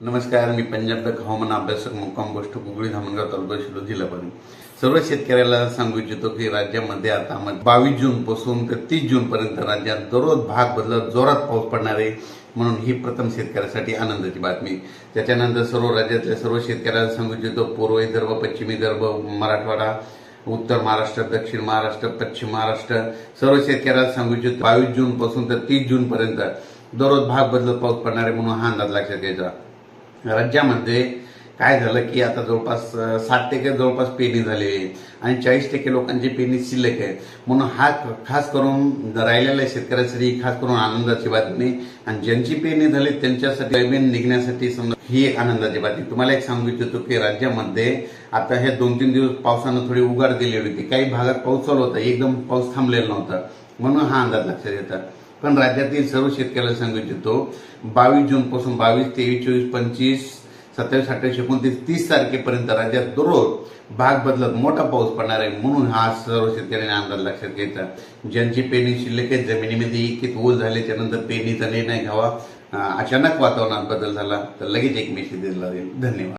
नमस्कार, मी पंजाब हवामान अभ्यासक मुक्काम गोष्ट कुगळी धामणगाव तालुका शिरूर जिल्हा परभणी. सर्व शेतकऱ्याला सांगू इच्छितो की राज्यामध्ये आता 22 जून पासून ते 30 जून पर्यंत राज्यात दररोज भाग बदलत जोरात पाऊस पडणार आहे. म्हणून ही प्रथम शेतकऱ्यासाठी आनंदाची बातमी. त्याच्यानंतर सर्व राज्यातल्या सर्व शेतकऱ्याला सांगू इच्छितो, पूर्व विदर्भ, पश्चिम विदर्भ, मराठवाडा, उत्तर महाराष्ट्र, दक्षिण महाराष्ट्र, पश्चिम महाराष्ट्र सर्व शेतकऱ्याला सांगू इच्छितो 22 जून पासून तर 30 जून पर्यंत दररोज भाग बदलत पाऊस पडणार आहे. म्हणून हा अंदाज लक्षात घ्यायचा. राज्यामध्ये काय झालं की आता जवळपास 60% जवळपास पेरणी झाली आहे आणि 40% लोकांची पेरणी शिल्लक आहे. म्हणून हा खास करून राहिलेल्या शेतकऱ्यांसाठी खास करून आनंदाची बातमी आणि ज्यांची पेरणी झाली त्यांच्यासाठी सोयाबीन निघण्यासाठी ही एक आनंदाची बातमी. तुम्हाला एक सांगू इच्छितो की राज्यामध्ये आता हे 2-3 दिवस पावसानं थोडी उघाड दिलेली होती. काही भागात पाऊस चालू होता, एकदम पाऊस थांबलेला नव्हता. म्हणून हा अंदाज लक्षात येतात. पण राज्यातील सर्व शेतकऱ्याला सांगू इच्छितो 22 जून पासून 22, 23, 24, 25, 27, 28, 29, 30 तारखेपर्यंत राज्यात दररोज भाग बदलत मोठा पाऊस पडणार आहे. म्हणून हा सर्व शेतकऱ्यांनी अंदाज लक्षात घ्यायचा. ज्यांची पेरणी शिल्लक आहे, जमिनीमध्ये इतके ओल झाल्याच्या नंतर पेरणीचा निर्णय घ्यावा. अचानक वातावरणात बदल झाला तर लगेच एक मेसेज दिला जाईल. धन्यवाद.